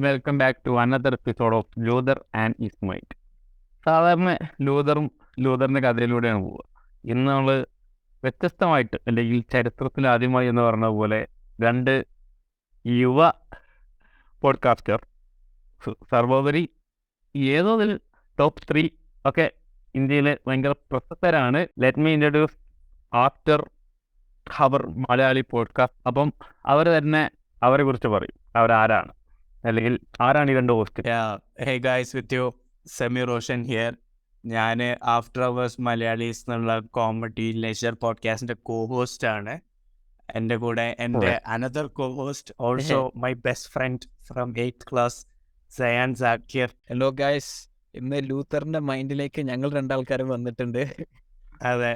Welcome back to another episode of Luther and ഇസ്മൈറ്റ്. സാധാരണ ലൂതറിൻ്റെ കഥയിലൂടെയാണ് പോവുക. ഇന്ന് നമ്മൾ വ്യത്യസ്തമായിട്ട്, അല്ലെങ്കിൽ ചരിത്രത്തിൽ ആദ്യമായി എന്ന് പറഞ്ഞ പോലെ, രണ്ട് യുവ പോഡ്കാസ്റ്റർ, സർവോപരി ഏതോ ടോപ്പ് 3 ഒക്കെ ഇന്ത്യയിലെ ഭയങ്കര പ്രശസ്തരാണ്. ലെറ്റ് മീ ഇൻട്രൊഡ്യൂസ് ആഫ്റ്റർ ഖബർ മലയാളി പോഡ്കാസ്റ്റ്. അപ്പം അവർ തന്നെ അവരെ കുറിച്ച് പറയും, അവരാരാണ്, അല്ലെങ്കിൽ ആരാണ് ഈ രണ്ട് host. Hey guys, with you, Samir Roshan here. ഞാൻ ആഫ്റ്റർ അവേഴ്സ് മലയാളീസ് എന്നുള്ള കോമഡി ലെഷർ പോഡ്കാസ്റ്റിന്റെ കോ-ഹോസ്റ്റ് ആണ്. എൻ്റെ കൂടെ എൻ്റെ another co host, also my best friend from 8th class, Sayan Zakir. Hello guys, ഇന്ന് ലൂത്തറിന്റെ മൈൻഡിലേക്ക് ഞങ്ങൾ രണ്ടാൾക്കാരും വന്നിട്ടുണ്ട്. അതെ,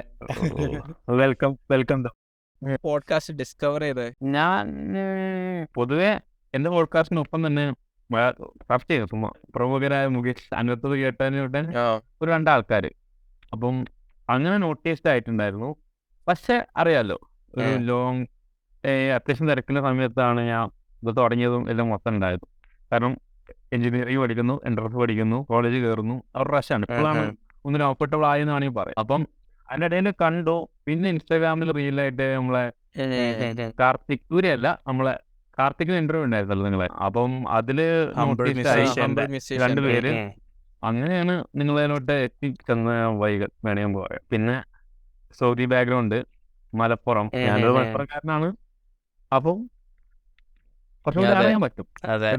വെൽക്കം. പോഡ്കാസ്റ്റ് ഡിസ്കവർ ചെയ്ത് ഞാൻ പൊതുവെ എൻ്റെ പോഡ്കാസ്റ്റിനൊപ്പം തന്നെ സെർച്ച് ചെയ്തു, ചുമ്മാ പ്രമുഖരായ മുകേഷ് അൻവത്തത് കേട്ടതിന് ഒരു രണ്ടാൾക്കാർ. അപ്പം അങ്ങനെ നോട്ടീസ്ഡ് ആയിട്ടുണ്ടായിരുന്നു. പക്ഷെ അറിയാലോ, ഒരു ലോങ് അത്യാവശ്യം തിരക്കുന്ന സമയത്താണ് ഞാൻ ഇത് തുടങ്ങിയതും എല്ലാം മൊത്തം ഉണ്ടായത്. കാരണം എഞ്ചിനീയറിംഗ് പഠിക്കുന്നു, എൻട്രൻസ് പഠിക്കുന്നു, കോളേജ് കയറുന്നു, അവർ റഷാണ്. ഇപ്പോഴാണ് ഒന്ന് കംഫർട്ടബിൾ ആയെന്ന് വേണമെങ്കിൽ പറയാം. അപ്പം അതിൻ്റെ ഇടയിൽ കണ്ടു. പിന്നെ ഇൻസ്റ്റാഗ്രാമിൽ റീലായിട്ട് നമ്മളെ കാർത്തിക് സൂര്യല്ല, നമ്മളെ കാർത്തിക്കിന് ഇന്റർവ്യൂ ഉണ്ടായിരുന്നല്ലോ നിങ്ങളെ. അപ്പം അതില് രണ്ടുപേര് അങ്ങനെയാണ് നിങ്ങളതിലോട്ട് എത്തിച്ചെന്ന് വൈകി വേണമെങ്കിൽ പറയാം. പിന്നെ സൗദി ബാക്ക്ഗ്രൗണ്ട്, മലപ്പുറം, ഞാനൊരു മലപ്പുറക്കാരനാണ്. അപ്പം കുറച്ചുകൂടി അറിയാൻ പറ്റും.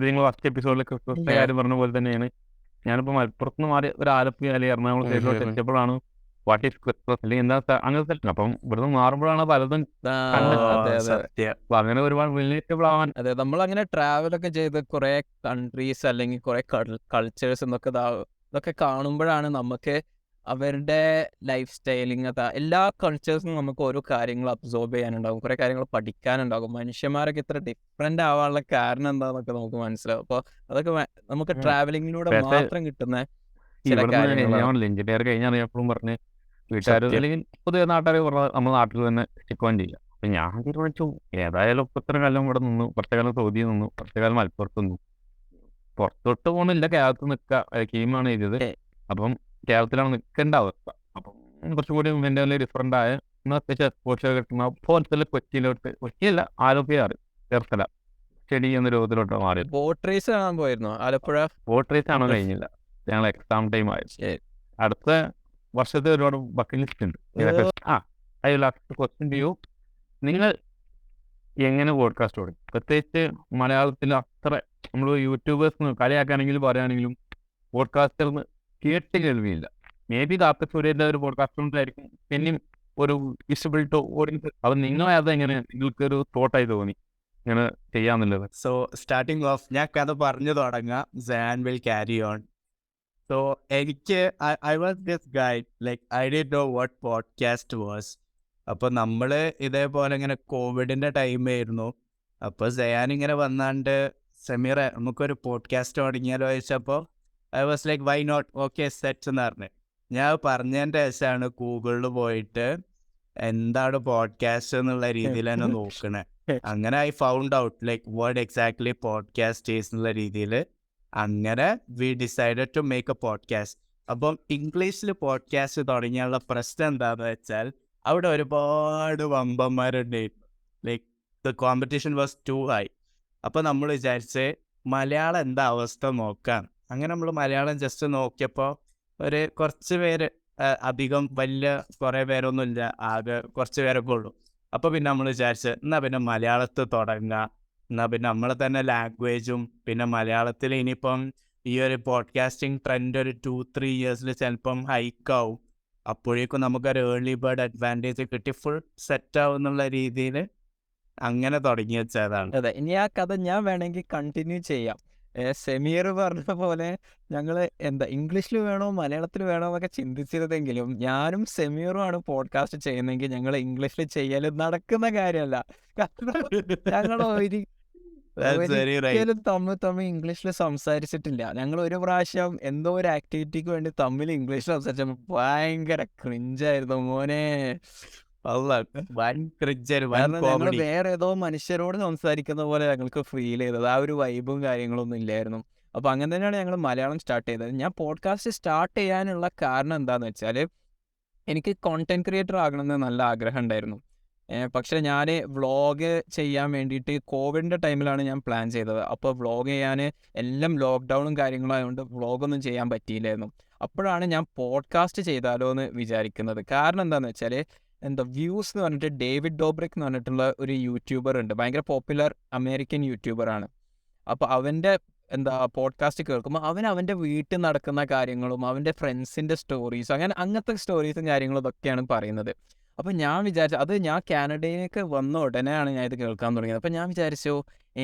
നിങ്ങൾ ഫസ്റ്റ് എപ്പിസോഡിൽ ക്രിസ്മസിന്റെ കാര്യം പറഞ്ഞ പോലെ തന്നെയാണ്. ഞാനിപ്പോ മലപ്പുറത്ത് മാറി ഒരു ആലപ്പുഴ അല്ലെങ്കിൽ എറണാകുളം സൈഡിലോട്ട് എത്തിയപ്പോഴാണ് വാട്ട് ഈസ് ക്രിസ്മസ് അല്ലെങ്കിൽ എന്താ അങ്ങനത്തെ. അപ്പം ഇവിടുന്ന് മാറുമ്പോഴാണ് പലതും അങ്ങനെ ഒരുപാട് റിലേറ്റബിൾ ആവാൻ. അതെ, നമ്മൾ അങ്ങനെ ട്രാവൽ ഒക്കെ ചെയ്ത് കുറെ കൺട്രീസ് അല്ലെങ്കിൽ കുറെ കൾച്ചേഴ്സ് ഇതൊക്കെ കാണുമ്പോഴാണ് നമുക്ക് അവരുടെ ലൈഫ് സ്റ്റൈലിങ് എല്ലാ കൾച്ചേഴ്സും നമുക്ക് ഓരോ കാര്യങ്ങൾ അബ്സോർബ് ചെയ്യാനുണ്ടാകും, കുറെ കാര്യങ്ങൾ പഠിക്കാനുണ്ടാകും. മനുഷ്യന്മാരൊക്കെ ഇത്ര ഡിഫറെന്റ് ആവാനുള്ള കാരണം എന്താന്നൊക്കെ നമുക്ക് മനസ്സിലാവും. അപ്പോൾ അതൊക്കെ നമുക്ക് ട്രാവലിങ്ങിലൂടെ മാത്രം കിട്ടുന്ന ചില കാര്യങ്ങളാണ്. എഞ്ചിനീയർ കഴിഞ്ഞറിയപ്പോഴും പറഞ്ഞ് വീട്ടുകാർ അല്ലെങ്കിൽ പൊതുവെ നാട്ടുകാർ പറഞ്ഞാൽ നമ്മൾ നാട്ടിൽ തന്നെ സ്റ്റിക്കോൺ ചെയ്യാം. അപ്പൊ ഞാൻ തീരുമാനിച്ചു, ഏതായാലും ഇത്ര കാലം ഇവിടെ നിന്നു, കുറച്ച കാലം സൗദി നിന്നു, കുറച്ച കാലം മലപ്പുറത്ത് നിന്നു, പുറത്തോട്ട് പോകുന്നില്ല, കേരളത്തിൽ നിൽക്കുക. കീമാണ് എഴുതിയത്. അപ്പം കേരളത്തിലാണ് നിൽക്കേണ്ട അവസ്ഥ. അപ്പം കുറച്ചുകൂടി എൻ്റെ ഡിഫറൻ്റ് ആയ അത്യാവശ്യം എക്സ്പോഷർ കിട്ടുന്ന പോലത്തെ കൊച്ചിയല്ല, ആലപ്പുഴ, ചേർത്തല സ്റ്റഡി എന്ന രൂപത്തിലോട്ട് മാറി. ബോട്ട് റേസ് കാണാൻ പോയിരുന്നു ആലപ്പുഴ. ബോട്ട് റേസ് ആണോ കഴിഞ്ഞില്ല, ഞങ്ങൾ എക്സാം ടൈം ആയിരുന്നു. അടുത്ത വർഷത്തെ ഒരുപാട് ബക്കറ്റ് ലിസ്റ്റ് ഉണ്ട്. I will ask question to you. നിങ്ങൾ എങ്ങനെ പോഡ്കാസ്റ്റ് തുടങ്ങി? പ്രത്യേകിച്ച് മലയാളത്തിൽ അത്ര നമ്മൾ യൂട്യൂബേഴ്സ് കളിയാക്കാണെങ്കിലും പറയുകയാണെങ്കിലും പോഡ്കാസ്റ്ററിന് കേട്ട് കേൾവിയില്ല. മേ ബി കാർത്തിക് സൂര്യൻ്റെ ഒരു പോഡ്കാസ്റ്ററിലായിരിക്കും പിന്നെയും ഒരു വിസിബിൾ ടു ഓഡിയൻസ്. അപ്പം നിങ്ങളത് എങ്ങനെ നിങ്ങൾക്കൊരു തോട്ടായി തോന്നി ഇങ്ങനെ ചെയ്യാന്നുള്ളത്? സോ സ്റ്റാർട്ടിങ് ഓഫ് ഞാൻ കഥ പറഞ്ഞു തുടങ്ങാം. San will carry on. So, I was this guy, like, I didn't know what podcast was. അപ്പോൾ നമ്മൾ ഇതേപോലെ ഇങ്ങനെ കോവിഡിൻ്റെ ടൈമായിരുന്നു. അപ്പോൾ സയാൻ ഇങ്ങനെ വന്നാണ്ട്, സമീറ നമുക്കൊരു പോഡ്കാസ്റ്റ് തുടങ്ങിയാലോ ചോദിച്ചപ്പോൾ I was like why not, okay set എന്ന് പറഞ്ഞു. ഞാൻ പറഞ്ഞതിൻ്റെ ശേഷമാണ് ഗൂഗിളിൽ പോയിട്ട് എന്താണ് പോഡ്കാസ്റ്റ് എന്നുള്ള രീതിയിൽ തന്നെ നോക്കണേ. അങ്ങനെ I found out like what exactly podcast is എന്നുള്ള രീതിയിൽ. അങ്ങനെ we decided to make a podcast. അപ്പം ഇംഗ്ലീഷിൽ പോഡ്കാസ്റ്റ് തുടങ്ങിയുള്ള പ്രശ്നം എന്താണെന്ന് വെച്ചാൽ അവിടെ ഒരുപാട് വമ്പന്മാരുണ്ടായിരുന്നു. Like the competition was too high. അപ്പോൾ നമ്മൾ വിചാരിച്ച് മലയാളം എന്താ അവസ്ഥ നോക്കാം. അങ്ങനെ നമ്മൾ മലയാളം ജസ്റ്റ് നോക്കിയപ്പോൾ കുറച്ച് പേര്, അധികം വലിയ കുറേ പേരൊന്നുമില്ല, ആകെ കുറച്ച് പേരൊക്കെ ഉള്ളൂ. അപ്പോൾ പിന്നെ നമ്മൾ വിചാരിച്ച് എന്നാൽ പിന്നെ മലയാളത്തിൽ തുടങ്ങാം, എന്നാൽ പിന്നെ നമ്മളെ തന്നെ ലാംഗ്വേജും, പിന്നെ മലയാളത്തിൽ ഇനിയിപ്പം ഈ ഒരു പോഡ്കാസ്റ്റിംഗ് ട്രെൻഡ് ഒരു 2-3 ഇയേഴ്സിൽ ചിലപ്പം ഹൈക്കാവും. അപ്പോഴേക്കും നമുക്കൊരു ഏർലി ബേർഡ് അഡ്വാൻറ്റേജ് കിട്ടി ഫുൾ സെറ്റ് ആവും എന്നുള്ള രീതിയിൽ അങ്ങനെ തുടങ്ങി വെച്ചതാണ്. അതെ, ഇനി ആ കഥ ഞാൻ വേണമെങ്കിൽ കണ്ടിന്യൂ ചെയ്യാം. സെമീർ പറഞ്ഞ പോലെ ഞങ്ങൾ ഇംഗ്ലീഷിൽ വേണോ മലയാളത്തിൽ വേണോ എന്നൊക്കെ ചിന്തിച്ചിരുന്നെങ്കിലും ഞാനും സെമീറും ആണ് പോഡ്കാസ്റ്റ് ചെയ്യുന്നതെങ്കിൽ ഞങ്ങൾ ഇംഗ്ലീഷിൽ ചെയ്യലും നടക്കുന്ന കാര്യമല്ല. ഞങ്ങൾ ഒരിക്കലും തമ്മിൽ ഇംഗ്ലീഷിൽ സംസാരിച്ചിട്ടില്ല. ഞങ്ങൾ ഒരു പ്രാവശ്യം എന്തോ ഒരു ആക്ടിവിറ്റിക്ക് വേണ്ടി തമ്മിൽ ഇംഗ്ലീഷിൽ സംസാരിച്ചപ്പോൾ ഭയങ്കര ക്രിഞ്ചായിരുന്നു മോനെ. വൻ ക്രിഞ്ചർ വൻ കാരണം ഞങ്ങൾ കോമഡി. വേറെ ഏതോ മനുഷ്യരോട് സംസാരിക്കുന്ന പോലെ ഞങ്ങൾക്ക് ഫീൽ ചെയ്തത്. ആ ഒരു വൈബും കാര്യങ്ങളൊന്നും ഇല്ലായിരുന്നു. അപ്പോൾ അങ്ങനെ തന്നെയാണ് ഞങ്ങൾ മലയാളം സ്റ്റാർട്ട് ചെയ്തത്. ഞാൻ പോഡ്കാസ്റ്റ് സ്റ്റാർട്ട് ചെയ്യാനുള്ള കാരണം എന്താണെന്ന് വെച്ചാൽ എനിക്ക് കോണ്ടന്റ് ക്രിയേറ്റർ ആകണമെന്ന് നല്ല ആഗ്രഹം ഉണ്ടായിരുന്നു. പക്ഷേ ഞാൻ വ്ളോഗ് ചെയ്യാൻ വേണ്ടിയിട്ട് കോവിഡിൻ്റെ ടൈമിലാണ് ഞാൻ പ്ലാൻ ചെയ്തത്. അപ്പോൾ വ്ളോഗ് ചെയ്യാൻ എല്ലാം ലോക്ക്ഡൗണും കാര്യങ്ങളും ആയതുകൊണ്ട് വ്ളോഗൊന്നും ചെയ്യാൻ പറ്റിയില്ലായിരുന്നു. അപ്പോഴാണ് ഞാൻ പോഡ്കാസ്റ്റ് ചെയ്താലോ എന്ന് വിചാരിക്കുന്നത്. കാരണം എന്താണെന്ന് വെച്ചാൽ വ്യൂസ് എന്ന് പറഞ്ഞിട്ട് ഡേവിഡ് ഡോബ്രിക് എന്ന് പറഞ്ഞിട്ടുള്ള ഒരു യൂട്യൂബർ ഉണ്ട്. ഭയങ്കര പോപ്പുലർ അമേരിക്കൻ യൂട്യൂബറാണ്. അപ്പോൾ അവൻ്റെ പോഡ്കാസ്റ്റ് കേൾക്കുമ്പോൾ അവൻ്റെ വീട്ടിൽ നടക്കുന്ന കാര്യങ്ങളും അവൻ്റെ ഫ്രണ്ട്സിൻ്റെ സ്റ്റോറീസും അങ്ങനത്തെ സ്റ്റോറീസും കാര്യങ്ങളും ഇതൊക്കെയാണ് പറയുന്നത്. അപ്പോൾ ഞാൻ വിചാരിച്ചു, അത് ഞാൻ കാനഡയിലേക്ക് വന്ന ഉടനെയാണ് ഞാൻ ഇത് കേൾക്കാൻ തുടങ്ങിയത്. അപ്പോൾ ഞാൻ വിചാരിച്ചു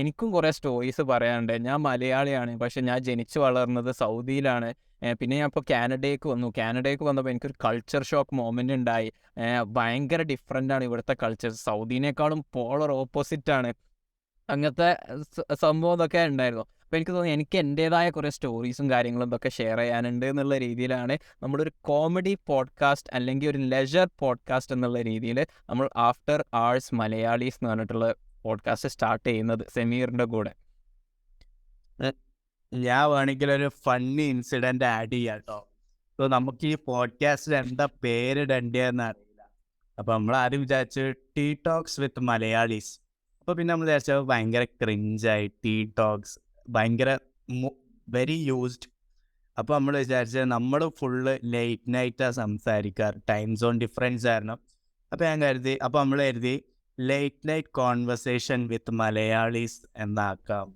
എനിക്കും കുറേ സ്റ്റോറീസ് പറയാനുണ്ട്. ഞാൻ മലയാളിയാണ്, പക്ഷെ ഞാൻ ജനിച്ചു വളർന്നത് സൗദിയിലാണ്. പിന്നെ ഞാൻ ഇപ്പോൾ കാനഡയ്ക്ക് വന്നപ്പോൾ എനിക്കൊരു കൾച്ചർ ഷോക്ക് മൊമെൻ്റ് ഉണ്ടായി. ഭയങ്കര ഡിഫറെൻ്റാണ് ഇവിടുത്തെ കൾച്ചർ, സൗദിനേക്കാളും പോളർ ഓപ്പോസിറ്റാണ്. അങ്ങനത്തെ സംഭവം ഇതൊക്കെ ഉണ്ടായിരുന്നു. അപ്പോൾ എനിക്ക് തോന്നി എനിക്ക് എൻ്റേതായ കുറേ സ്റ്റോറീസും കാര്യങ്ങളും ഇതൊക്കെ ഷെയർ ചെയ്യാനുണ്ട് എന്നുള്ള രീതിയിലാണ് നമ്മളൊരു കോമഡി പോഡ്കാസ്റ്റ് അല്ലെങ്കിൽ ഒരു ലെജർ പോഡ്കാസ്റ്റ് എന്നുള്ള രീതിയിൽ നമ്മൾ ആഫ്റ്റർ ആഴ്സ് മലയാളീസ് എന്ന് പറഞ്ഞിട്ടുള്ള പോഡ്കാസ്റ്റ് സ്റ്റാർട്ട് ചെയ്യുന്നത് സമീറിൻ്റെ കൂടെ. ഞാൻ വേണമെങ്കിൽ ഒരു ഫണ്ണി ഇൻസിഡന്റ് ആഡ് ചെയ്യാം കേട്ടോ. സോ നമുക്ക് ഈ പോഡ്കാസ്റ്റിൽ എന്താ പേരിടേണ്ടതെന്ന് അറിയില്ല. അപ്പോൾ നമ്മൾ ആദ്യം വിചാരിച്ചു ടീ ടോക്സ് വിത്ത് മലയാളീസ്. അപ്പോൾ പിന്നെ നമ്മൾ വിചാരിച്ചത് ഭയങ്കര ക്രിഞ്ചായി, ടീ ടോക്സ് ഭയങ്കര വെരി യൂസ്ഡ്. അപ്പോൾ നമ്മൾ വിചാരിച്ചത് നമ്മൾ ഫുള്ള് ലേറ്റ് നൈറ്റാണ് സംസാരിക്കാറ്, ടൈം സോൺ ഡിഫറൻസ് കാരണം. അപ്പോൾ നമ്മൾ കരുതി late night conversation with Malayalees എന്നാക്കാം.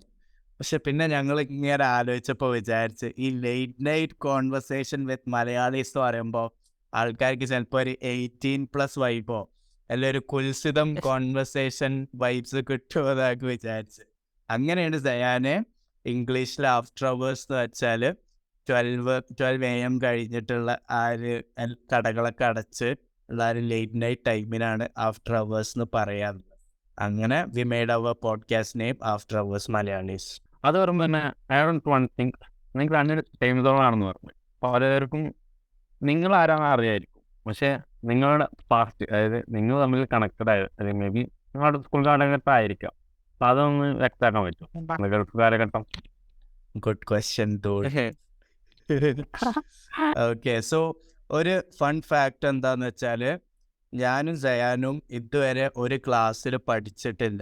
പക്ഷെ പിന്നെ ഞങ്ങൾ ഇങ്ങനെ ആലോചിച്ചപ്പോൾ വിചാരിച്ച് ഈ late night conversation with Malayalees എന്ന് പറയുമ്പോൾ ആൾക്കാർക്ക് ചിലപ്പോൾ ഒരു 18+ വൈബോ അല്ലെങ്കിൽ ഒരു കുൽസിതം കോൺവെർസേഷൻ വൈബ്സ് കിട്ടുമെന്നൊക്കെ വിചാരിച്ച് അങ്ങനെയാണ് സയാനെ ഇംഗ്ലീഷിൽ ആഫ്റ്റർ അവേഴ്സ് എന്ന് വെച്ചാൽ 12 AM കഴിഞ്ഞിട്ടുള്ള ആ ഒരു കടകളൊക്കെ അടച്ച് ഉള്ള ഒരു ലേറ്റ് നൈറ്റ് ടൈമിനാണ് ആഫ്റ്റർ അവേഴ്സ് എന്ന് പറയാറുള്ളത്. അങ്ങനെ we made our podcast name after hours Malayalis. അത് പറയുമ്പോൾ തന്നെ വൺ തിങ്, നിങ്ങൾ രണ്ട് ടൈം സോണാണെന്ന് പറഞ്ഞു. പലർക്കും നിങ്ങൾ ആരാണെന്ന് അറിയായിരിക്കും, പക്ഷേ നിങ്ങളുടെ പാസ്റ്റ്, അതായത് നിങ്ങൾ തമ്മിൽ കണക്റ്റഡ് ആയത്, അല്ലെങ്കിൽ മേ ബി നിങ്ങളുടെ സ്കൂൾ കാലഘട്ടം ആയിരിക്കാം. അപ്പം അതൊന്ന് വ്യക്തമാക്കാൻ പറ്റും ഗൾഫ് കാലഘട്ടം? Good question. ഓക്കെ, സോ ഒരു ഫൺ ഫാക്ട് എന്താന്ന് വെച്ചാൽ ഞാനും സയാനും ഇതുവരെ ഒരു ക്ലാസ്സിൽ പഠിച്ചിട്ടില്ല.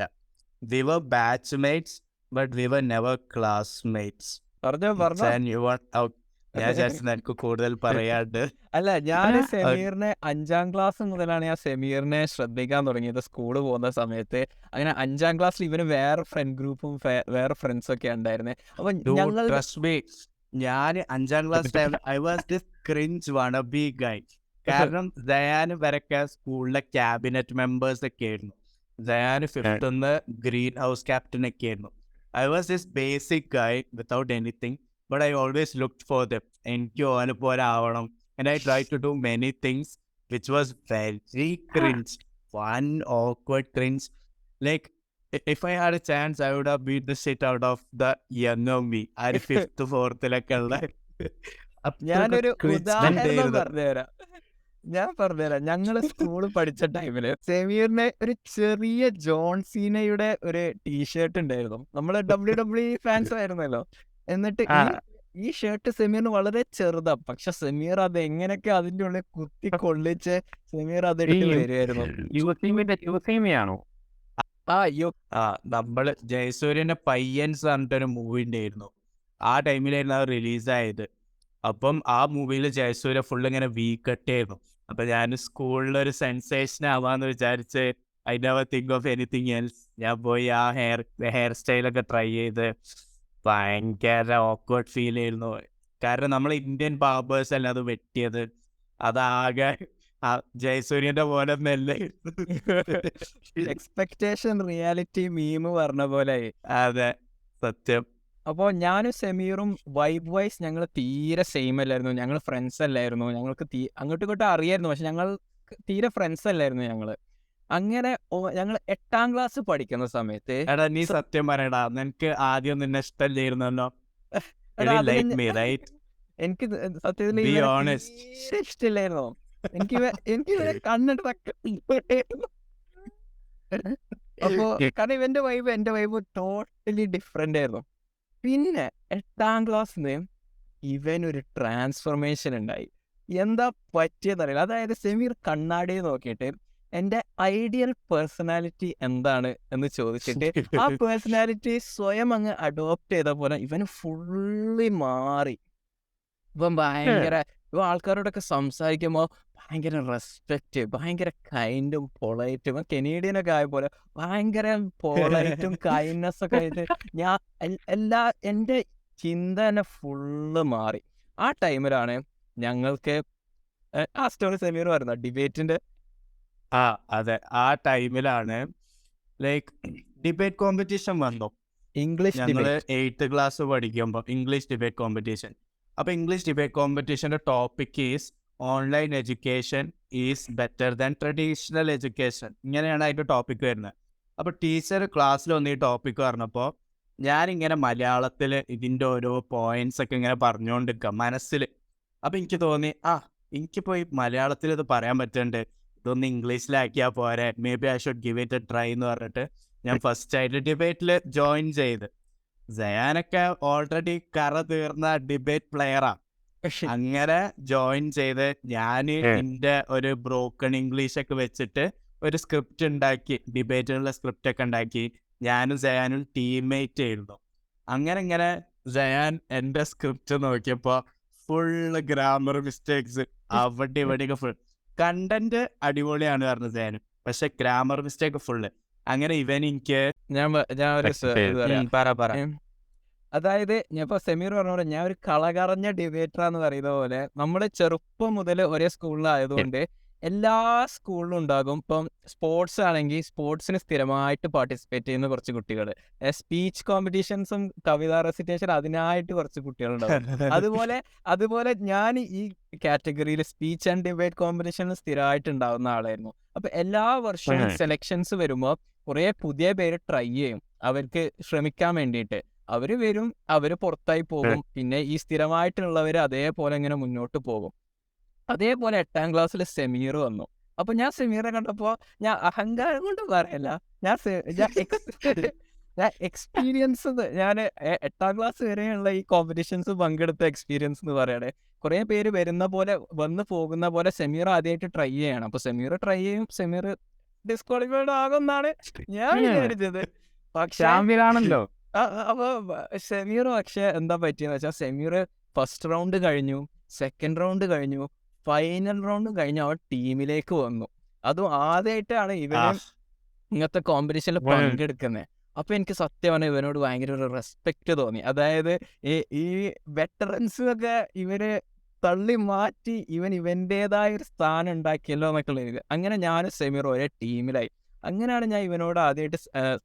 We were batchmates but we were never classmates. ഞാൻ വിചാരിച്ചത് എനിക്ക് കൂടുതൽ പറയാണ്ട്. അല്ല, ഞാൻ സമീറിനെ 5ാം ക്ലാസ് മുതലാണ് ഞാൻ സമീറിനെ ശ്രദ്ധിക്കാൻ തുടങ്ങിയത് സ്കൂളിൽ പോകുന്ന സമയത്ത്. അങ്ങനെ 5ാം ക്ലാസ്സിൽ ഇവന് വേറെ ഫ്രണ്ട് ഗ്രൂപ്പും വേറെ ഫ്രണ്ട്സും ഒക്കെ ഉണ്ടായിരുന്നത്. അപ്പൊ ഞാൻ 5ാം class time I was this cringe wannabe guy. കാരണം ദയാന് വരക്കെ സ്കൂളിലെ ക്യാബിനറ്റ് മെമ്പേഴ്സ് ഒക്കെ ആയിരുന്നു. ദയാന് 5th ഗ്രീൻ ഹൗസ് ക്യാപ്റ്റൻ ഒക്കെ ആയിരുന്നു. I was this basic Guy without anything, but I always looked for them. എനിക്ക് ഓനെ പോലെ ആവണം. And I tried to do many things which was very cringe. One awkward cringe. Like, if I had a chance, I would have beat the shit out of the younger me. ആ 5th 4th ഉള്ള ഞാനൊരു ഉദാഹരണം പറഞ്ഞുതരാം. ഞങ്ങള് സ്കൂളിൽ പഠിച്ച ടൈമില് സമീറിനെ ഒരു ചെറിയ ജോൺ സീനയുടെ ഒരു ടീഷർട്ട് ഉണ്ടായിരുന്നു. നമ്മള് WWE ഫാൻസ് ആയിരുന്നല്ലോ. എന്നിട്ട് ഈ ഷർട്ട് സമീറിന് വളരെ ചെറുതാ, പക്ഷെ സമീർ അത് എങ്ങനെയൊക്കെ അതിന്റെ ഉള്ളിൽ കുത്തി കൊള്ളിച്ച് സമീർ അത് വരുമായിരുന്നു. നമ്മള് ജയസൂര്യന്റെ പയ്യൻസ് പറഞ്ഞിട്ടൊരു മൂവി ഉണ്ടായിരുന്നു. ആ ടൈമിലായിരുന്നു അത് റിലീസായത്. അപ്പം ആ മൂവിയിൽ ജയസൂര്യ ഫുൾ ഇങ്ങനെ വീക്കട്ടായിരുന്നു. അപ്പൊ ഞാൻ സ്കൂളിലൊരു സെൻസേഷൻ ആവാന്ന് വിചാരിച്ച് I never think of anything else. ഞാൻ പോയി ആ ഹെയർ സ്റ്റൈലൊക്കെ ട്രൈ ചെയ്ത് ഭയങ്കര ഓക്വേർഡ് ഫീൽ ചെയ്യുന്നു. കാരണം നമ്മൾ ഇന്ത്യൻ ബാർബേഴ്സ് അല്ല അത് വെട്ടിയത്. അതാകെ ജയസൂര്യന്റെ പോലെ എക്സ്പെക്ടേഷൻ റിയാലിറ്റി മീം പറഞ്ഞ പോലെ. അതെ, സത്യം. അപ്പോൾ ഞാനും സമീറും വൈബ് വൈസ് ഞങ്ങൾ തീരെ സെയിം അല്ലായിരുന്നു. ഞങ്ങൾ ഫ്രണ്ട്സ് അല്ലായിരുന്നു. ഞങ്ങൾക്ക് അങ്ങോട്ടും ഇങ്ങോട്ടും അറിയായിരുന്നു, പക്ഷെ ഞങ്ങൾ തീരെ ഫ്രണ്ട്സ് അല്ലായിരുന്നു ഞങ്ങൾ. അങ്ങനെ ഞങ്ങൾ 8ാം ക്ലാസ് പഠിക്കുന്ന സമയത്ത്, എടാ നീ സത്യം പറയടാ, നിനക്ക് ആദ്യം നിന്നെ ഇഷ്ടമില്ലായിരുന്നല്ലോ. എനിക്ക് സത്യത്തിൽ ഇഷ്ടമില്ലായിരുന്നു. എനിക്കിവരെ കണ്ടിട്ട് അപ്പോ കാരണം ഇവന്റെ വൈബ് എന്റെ വൈബ് ടോട്ടലി ഡിഫറെന്റ് ആയിരുന്നു. പിന്നെ 8ാം ക്ലാസ്സിന് ഇവനൊരു ട്രാൻസ്ഫോർമേഷൻ ഉണ്ടായി. എന്താ പറ്റിയെന്നറിയില്ല. അതായത് സെമീർ കണ്ണാടി നോക്കിയിട്ട് എൻ്റെ ഐഡിയൽ പേഴ്സണാലിറ്റി എന്താണ് എന്ന് ചോദിച്ചിട്ട് ആ പേഴ്സണാലിറ്റി സ്വയം അങ്ങ് അഡോപ്റ്റ് ചെയ്ത പോലെ ഇവന് ഫുള്ളി മാറി. ഇവൻ ഭയങ്കര ഇവ ആൾക്കാരോടൊക്കെ സംസാരിക്കുമ്പോൾ ഭയങ്കര റെസ്പെക്റ്റ്, ഭയങ്കര കൈൻഡും പൊളൈറ്റും. കനേഡിയനൊക്കെ ആയ പോലെ ഭയങ്കര പൊളൈറ്റും കൈൻഡ്നെസ് ഒക്കെ ആയിട്ട് ഞാൻ എല്ലാ എൻ്റെ ചിന്ത തന്നെ ഫുള്ള് മാറി. ആ ടൈമിലാണ് ഞങ്ങൾക്ക് ആ സ്റ്റോറി സെമീർ പറഞ്ഞ ഡിബേറ്റിന്റെ അതെ, ആ ടൈമിലാണ് ലൈക്ക് ഡിബേറ്റ് കോമ്പറ്റീഷൻ വന്നു. ഇംഗ്ലീഷ് ഞങ്ങള് 8th ക്ലാസ് പഠിക്കുമ്പോൾ ഇംഗ്ലീഷ് ഡിബേറ്റ് കോമ്പറ്റീഷൻ. അപ്പൊ ഇംഗ്ലീഷ് ഡിബേറ്റ് കോമ്പറ്റീഷന്റെ topic is online education is better than traditional education. ഇങ്ങനെയാണ് അതിന്റെ ടോപ്പിക് വരുന്നത്. അപ്പൊ ടീച്ചർ ക്ലാസ്സിൽ വന്ന് ഈ ടോപ്പിക് പറഞ്ഞപ്പോൾ ഞാനിങ്ങനെ മലയാളത്തിൽ ഇതിന്റെ ഓരോ പോയിന്റ്സ് ഒക്കെ ഇങ്ങനെ പറഞ്ഞുകൊണ്ടിരിക്കുക മനസ്സിൽ. അപ്പൊ എനിക്ക് തോന്നി എനിക്കിപ്പോ ഈ മലയാളത്തിൽ ഇത് പറയാൻ പറ്റുന്നുണ്ട്, ഇതൊന്ന് ഇംഗ്ലീഷിലാക്കിയാൽ പോരെ, may be I should give it A try എന്ന് പറഞ്ഞിട്ട് ഞാൻ ഫസ്റ്റ് ആയിട്ട് ഡിബേറ്റിൽ ജോയിൻ ചെയ്ത്. സയാനൊക്കെ ഓൾറെഡി കറ തീർന്ന ഡിബേറ്റ് പ്ലെയറാ. അങ്ങനെ ജോയിൻ ചെയ്ത് ഞാൻ എൻ്റെ ഒരു ബ്രോക്കൺ ഇംഗ്ലീഷ് ഒക്കെ വെച്ചിട്ട് ഒരു സ്ക്രിപ്റ്റ് ഉണ്ടാക്കി, ഡിബേറ്റിനുള്ള സ്ക്രിപ്റ്റ് ഒക്കെ ഉണ്ടാക്കി. ഞാനും സയാനും ടീംമേറ്റ് ആയിരുന്നു. അങ്ങനെ സയാൻ എൻ്റെ സ്ക്രിപ്റ്റ് നോക്കിയപ്പോ ഫുള്ള് ഗ്രാമർ മിസ്റ്റേക്സ്, അവിടെ ഇവിടെയൊക്കെ ഫുൾ. കണ്ടന്റ് അടിപൊളിയാണ് പറഞ്ഞു സയാനും, പക്ഷെ ഗ്രാമർ മിസ്റ്റേക്ക് ഫുള്ള്. അങ്ങനെ ഇവൻ എനിക്ക് അതായത് ഞാൻ ഇപ്പൊ സെമീർ പറഞ്ഞ പോലെ ഞാൻ ഒരു കളകറഞ്ഞ ഡിബേറ്ററാന്ന് പറയുന്ന പോലെ നമ്മുടെ ചെറുപ്പം മുതൽ ഒരേ സ്കൂളിലായതുകൊണ്ട് എല്ലാ സ്കൂളിലും ഉണ്ടാകും. ഇപ്പം സ്പോർട്സ് ആണെങ്കിൽ സ്പോർട്സിന് സ്ഥിരമായിട്ട് പാർട്ടിസിപ്പേറ്റ് ചെയ്യുന്ന കുറച്ച് കുട്ടികൾ, സ്പീച്ച് കോമ്പറ്റീഷൻസും കവിതാ റെസിറ്റേഷൻ അതിനായിട്ട് കുറച്ച് കുട്ടികളുണ്ടാവും. അതുപോലെ ഞാൻ ഈ കാറ്റഗറിയിൽ സ്പീച്ച് ആൻഡ് ഡിബേറ്റ് കോമ്പറ്റീഷനിൽ സ്ഥിരമായിട്ട് ഉണ്ടാവുന്ന ആളായിരുന്നു. അപ്പൊ എല്ലാ വർഷവും സെലക്ഷൻസ് വരുമ്പോൾ കുറെ പുതിയ പേര് ട്രൈ ചെയ്യും അവർക്ക് ശ്രമിക്കാൻ വേണ്ടിയിട്ട്. അവര് വരും, അവര് പുറത്തായി പോകും. പിന്നെ ഈ സ്ഥിരമായിട്ടുള്ളവര് അതേപോലെ ഇങ്ങനെ മുന്നോട്ട് പോകും. അതേപോലെ 8ാം ക്ലാസ്സിൽ സെമീർ വന്നു. അപ്പൊ ഞാൻ സെമീറെ കണ്ടപ്പോ ഞാൻ അഹങ്കാരം കൊണ്ട് പറയല്ല, ഞാൻ എക്സ്പീരിയൻസ്, ഞാൻ 8ാം ക്ലാസ് വരെയുള്ള ഈ കോമ്പറ്റീഷൻസ് പങ്കെടുത്ത എക്സ്പീരിയൻസ് എന്ന് പറയണേ. കുറെ പേര് വന്ന് പോകുന്ന പോലെ സെമീർ ആദ്യമായിട്ട് ട്രൈ ചെയ്യണം. അപ്പൊ സെമീർ ട്രൈ ചെയ്യും, സെമീർ ഡിസ്ക്വാളിഫൈഡ് ആകുമെന്നാണ് ഞാൻ വിചാരിച്ചത്. പക്ഷേ ചാമ്പ്യനാണല്ലോ. അപ്പൊ സെമീർ പക്ഷെ എന്താ പറ്റിയെന്ന് വെച്ചാൽ സെമീർ ഫസ്റ്റ് റൗണ്ട് കഴിഞ്ഞു, സെക്കൻഡ് റൗണ്ട് കഴിഞ്ഞു, ഫൈനൽ റൗണ്ട് കഴിഞ്ഞ് അവൻ ടീമിലേക്ക് വന്നു. അതും ആദ്യമായിട്ടാണ് ഇവന് ഇങ്ങനത്തെ കോമ്പറ്റീഷനിൽ പങ്കെടുക്കുന്നത്. അപ്പൊ എനിക്ക് സത്യമാണ് ഇവനോട് ഭയങ്കര ഒരു റെസ്പെക്ട് തോന്നി. അതായത് ഈ വെറ്ററൻസ് ഒക്കെ ഇവര് തള്ളി മാറ്റി ഇവന്റേതായ ഒരു സ്ഥാനം ഉണ്ടാക്കിയല്ലോ എന്നൊക്കെ ഉള്ളത്. അങ്ങനെ ഞാനും സെമീർ ഒരേ ടീമിലായി. അങ്ങനെയാണ് ഞാൻ ഇവനോട് ആദ്യമായിട്ട്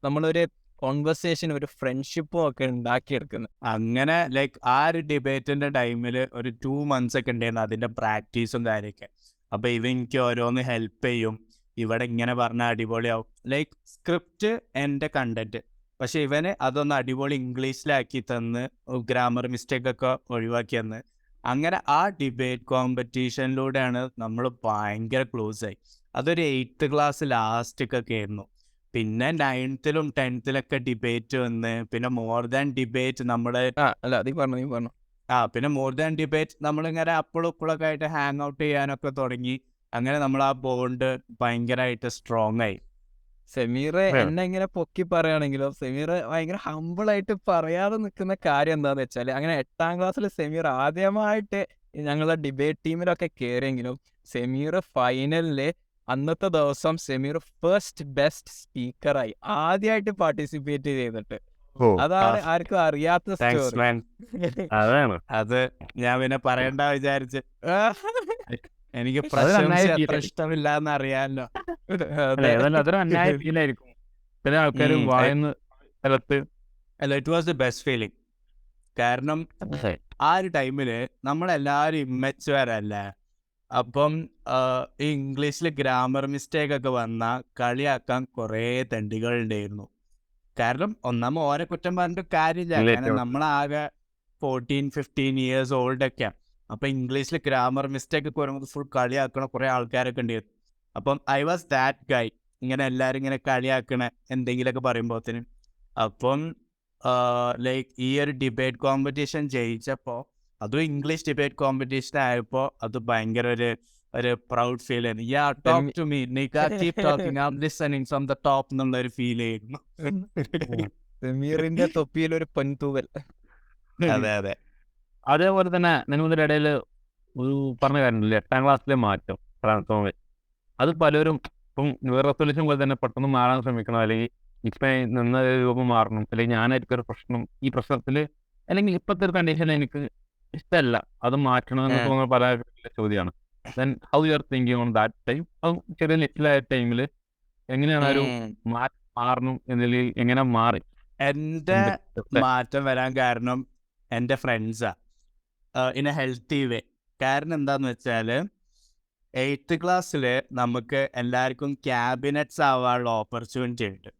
നമ്മളൊരു കോൺവെർസേഷൻ, ഒരു ഫ്രണ്ട്ഷിപ്പും ഒക്കെ ഉണ്ടാക്കിയെടുക്കുന്നത്. അങ്ങനെ ലൈക്ക് ആ ഒരു ഡിബേറ്റിന്റെ ടൈമിൽ ഒരു 2 months ഒക്കെ ഉണ്ടായിരുന്നു അതിന്റെ പ്രാക്ടീസും കാര്യമൊക്കെ. അപ്പൊ ഇവ എനിക്ക് ഓരോന്ന് ഹെൽപ്പ് ചെയ്യും, ഇവിടെ ഇങ്ങനെ പറഞ്ഞാൽ അടിപൊളിയാവും. ലൈക്ക് സ്ക്രിപ്റ്റ് എൻ്റെ കണ്ടന്റ്, പക്ഷെ ഇവന് അതൊന്ന് അടിപൊളി ഇംഗ്ലീഷിലാക്കി തന്ന് ഗ്രാമർ മിസ്റ്റേക്ക് ഒക്കെ ഒഴിവാക്കി തന്ന്. അങ്ങനെ ആ ഡിബേറ്റ് കോമ്പറ്റീഷനിലൂടെയാണ് നമ്മൾ ഭയങ്കര ക്ലോസ് ആയി. അതൊരു 8th ക്ലാസ് ലാസ്റ്റൊക്കെ ആയിരുന്നു. പിന്നെ 9th ലും 10th ലൊക്കെ ഡിബേറ്റ് വന്ന്, പിന്നെ മോർ ദാൻ ഡിബേറ്റ് നമ്മള് പിന്നെ മോർ ദാൻ ഡിബേറ്റ് നമ്മളിങ്ങനെ അപ്പോഴും ഇപ്പോഴൊക്കെ ആയിട്ട് ഹാങ് ഔട്ട് ചെയ്യാനൊക്കെ തുടങ്ങി. അങ്ങനെ നമ്മൾ ആ ബോണ്ട് ഭയങ്കരമായിട്ട് സ്ട്രോങ് ആയി. സെമീർ എന്നെ ഇങ്ങനെ പൊക്കി പറയുകയാണെങ്കിലോ സെമീർ ഭയങ്കര ഹമ്പിളായിട്ട് പറയാതെ നിൽക്കുന്ന കാര്യം എന്താന്ന് വെച്ചാൽ, അങ്ങനെ 8ാം ക്ലാസ്സിൽ സെമീർ ആദ്യമായിട്ട് ഞങ്ങളുടെ ഡിബേറ്റ് ടീമിലൊക്കെ കയറിയെങ്കിലും സെമീർ ഫൈനലില് അന്നത്തെ ദിവസം സെമീർ ഫസ്റ്റ് ബെസ്റ്റ് സ്പീക്കറായി ആദ്യമായിട്ട് പാർട്ടിസിപ്പേറ്റ് ചെയ്തിട്ട്. അതാണ് ആർക്കും അറിയാത്ത സ്റ്റോറി. അത് ഞാൻ പിന്നെ പറയണ്ട വിചാരിച്ച്. എനിക്ക് പ്രശംസ അത്ര ഇഷ്ടമില്ല എന്ന് അറിയാമല്ലോ. അതൊരു അന്യായത്തിലായിരിക്കും ചില ആൾക്കാർ വായുന്ന സ്ഥലത്ത്. അല്ല, it was the best feeling. കാരണം ആ ഒരു ടൈമില് നമ്മളെല്ലാവരും ഇമ്മച്ചുവരല്ലേ. അപ്പം ഈ ഇംഗ്ലീഷിൽ ഗ്രാമർ മിസ്റ്റേക്ക് ഒക്കെ വന്നാൽ കളിയാക്കാൻ കുറേ തെണ്ടികൾ ഉണ്ടായിരുന്നു. കാരണം ഒന്നാമത് ഓരെ കുറ്റം പറഞ്ഞിട്ട് കാര്യമില്ല. കാരണം നമ്മളാകെ 14-15 years old ഒക്കെ. അപ്പം ഇംഗ്ലീഷിൽ ഗ്രാമർ മിസ്റ്റേക്ക് ഒക്കെ വരുമ്പോൾ ഫുൾ കളിയാക്കണ കുറേ ആൾക്കാരൊക്കെ ഉണ്ടായിരുന്നു. അപ്പം ഐ വാസ് ദാറ്റ് ഗൈ, ഇങ്ങനെ എല്ലാവരും ഇങ്ങനെ കളിയാക്കണ എന്തെങ്കിലുമൊക്കെ പറയുമ്പോഴത്തേനും. അപ്പം ലൈക്ക് ഈ ഒരു ഡിബേറ്റ് കോമ്പറ്റീഷൻ ജയിച്ചപ്പോൾ, അതും ഇംഗ്ലീഷ് ഡിബേറ്റ് കോമ്പറ്റീഷൻ ആയപ്പോൾ അത് ഭയങ്കര ഒരു പ്രൗഡ് ഫീൽ ആയിരുന്നു. യാ ടോക്ക് ടു മീ നിക, keep talking, I am listening from the top എന്നുള്ള ഒരു ഫീൽ ആയിരുന്നു. സമീറിന്റെ തൊപ്പിയിൽ ഒരു പൊൻതൂവൽ. അതെ അതേപോലെ തന്നെ നിങ്ങളുടെ ഇടയിൽ ഒരു പറഞ്ഞ കാര്യമില്ല, 8ാം ക്ലാസ്സിലെ മാറ്റം, ട്രാൻസ്ഫോർമേഷൻ. അത് പലരും ഇപ്പം ന്യൂ ഇയർ റെസൊല്യൂഷൻ പോലെ തന്നെ പെട്ടെന്ന് മാറാൻ ശ്രമിക്കണം, അല്ലെങ്കിൽ ഇപ്പം നിന്ന രൂപം മാറണം, അല്ലെങ്കിൽ ഞാനായിരിക്കും ഒരു പ്രശ്നം, ഈ പ്രശ്നത്തിൽ അല്ലെങ്കിൽ ഇപ്പോഴത്തെ ഒരു കണ്ടീഷൻ എനിക്ക് ഇഷ്ടമല്ല, അത് മാറ്റണം എന്ന് തോന്നുന്ന പല ചോദ്യമാണ്. Then how you are thinking on that time? അത് ചെറിയ നെറ്റിലായ ടൈമിൽ എങ്ങനെയാണ് ഒരു മാറണം എന്നതിൽ എങ്ങനെ മാറി? എൻ്റെ മാറ്റം വരാൻ കാരണം എൻ്റെ ഫ്രണ്ട്സാ, ഇൻ എ ഹെൽത്തി വേ. കാരണം എന്താന്ന് വെച്ചാൽ 8th ക്ലാസ്സിൽ നമുക്ക് എല്ലാവർക്കും ക്യാബിനറ്റ്സ് ആവാനുള്ള ഓപ്പർച്യൂണിറ്റി ഉണ്ട്.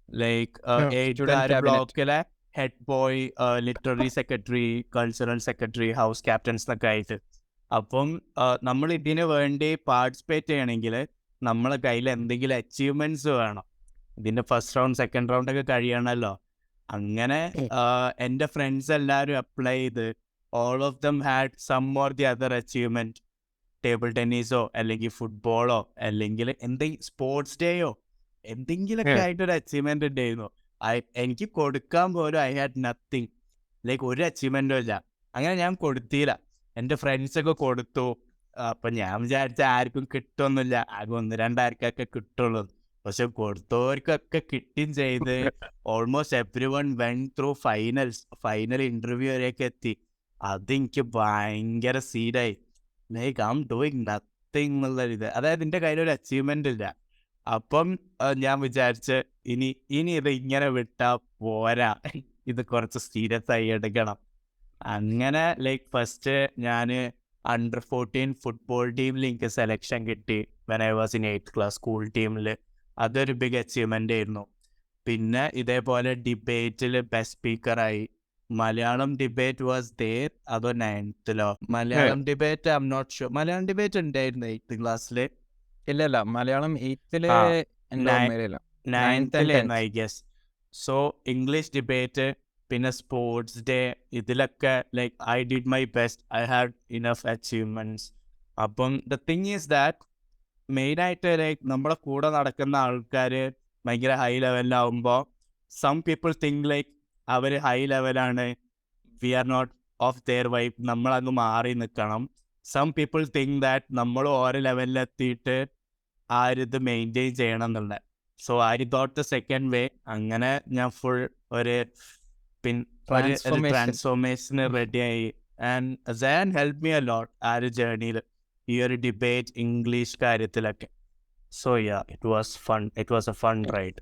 ലൈക്ക് 8th ബ്ലോക്കിലെ head boy, literary secretary, cultural secretary, house captains എന്നൊക്കെ ആയിട്ട്. അപ്പം നമ്മൾ ഇതിന് വേണ്ടി പാർട്ടിസിപ്പേറ്റ് ചെയ്യണമെങ്കിൽ നമ്മളെ കയ്യിൽ എന്തെങ്കിലും അച്ചീവ്മെൻറ്റ്സ് വേണം. ഇതിൻ്റെ ഫസ്റ്റ് റൗണ്ട് സെക്കൻഡ് റൗണ്ടൊക്കെ കഴിയണമല്ലോ. അങ്ങനെ എൻ്റെ ഫ്രണ്ട്സ് എല്ലാവരും അപ്ലൈ ചെയ്ത് all of them had some or the other achievement. Table ടെന്നീസോ അല്ലെങ്കിൽ ഫുട്ബോളോ അല്ലെങ്കിൽ എന്തെങ്കിലും സ്പോർട്സ് ഡേയോ എന്തെങ്കിലുമൊക്കെ ആയിട്ടൊരു അച്ചീവ്മെൻ്റ് ഉണ്ടായിരുന്നു. എനിക്ക് കൊടുക്കാൻ പോലും ഐ ഹാഡ് നത്തിങ്, ലൈക്ക് ഒരു അച്ചീവ്മെൻറ്റും ഇല്ല. അങ്ങനെ ഞാൻ കൊടുത്തില്ല, എൻ്റെ ഫ്രണ്ട്സൊക്കെ കൊടുത്തു. അപ്പം ഞാൻ വിചാരിച്ച ആർക്കും കിട്ടുമൊന്നുമില്ല, ആകെ 1-2 ആൾക്കൊക്കെ കിട്ടുള്ളൂ. പക്ഷെ കൊടുത്തവർക്കൊക്കെ കിട്ടുകയും ചെയ്ത് almost every one went through final interview വരെയൊക്കെ എത്തി. അതെനിക്ക് ഭയങ്കര സീനായി. Like I am doing nothing എന്നുള്ളൊരിത്, അതായത് എൻ്റെ കയ്യിലൊരു അച്ചീവ്മെൻ്റ് ഇല്ല. അപ്പം ഞാൻ വിചാരിച്ച് ഇനി ഇത് ഇങ്ങനെ വിട്ടാൽ പോരാ, ഇത് കുറച്ച് സീരിയസ് ആയി എടുക്കണം. അങ്ങനെ ലൈക്ക് ഫസ്റ്റ് ഞാൻ Under-14 ഫുട്ബോൾ ടീമിൽ എനിക്ക് സെലക്ഷൻ കിട്ടി when I was in 8th class school ടീമിൽ. അതൊരു ബിഗ് അച്ചീവ്മെൻ്റ് ആയിരുന്നു. പിന്നെ ഇതേപോലെ ഡിബേറ്റിൽ ബെസ്റ്റ് സ്പീക്കറായി. മലയാളം ഡിബേറ്റ് വാസ് ദേർ, അതോ 9th Malayalam debate I am not sure. Malayalam debate ഉണ്ടായിരുന്നു 8th ക്ലാസ്സിൽ. ഇല്ല Malayalam 8th 9th I guess. So English debate, പിന്നെ സ്പോർട്സ് ഡേ, ഇതിലൊക്കെ like I did my best, I had enough achievements. അപ്പം ദ തിങ് ഈസ് ദാറ്റ് മെയിനായിട്ട് like നമ്മുടെ കൂടെ നടക്കുന്ന ആൾക്കാർ ഭയങ്കര ഹൈ ലെവലിലാവുമ്പോൾ സം പീപ്പിൾ തിങ്ക് ലൈക്ക് അവർ ഹൈ ലെവലാണ്, we are not of their vibe, നമ്മളങ്ങ് മാറി നിൽക്കണം. സം പീപ്പിൾ തിങ്ക് ദാറ്റ് നമ്മൾ ഓരോ ലെവലിലെത്തിയിട്ട് ആ ഒരു ഇത് മെയിൻറ്റെയിൻ ചെയ്യണം എന്നുള്ളത്. So I thought the second വേ. അങ്ങനെ ഞാൻ ഫുൾ ഒരു ട്രാൻസ്ഫോർമേഷന് റെഡിയായി. And San help me a lot ആ ഒരു ജേർണിയിൽ, ഈ ഒരു ഡിബേറ്റ് ഇംഗ്ലീഷ് കാര്യത്തിലൊക്കെ. So yeah, it was A fun ride.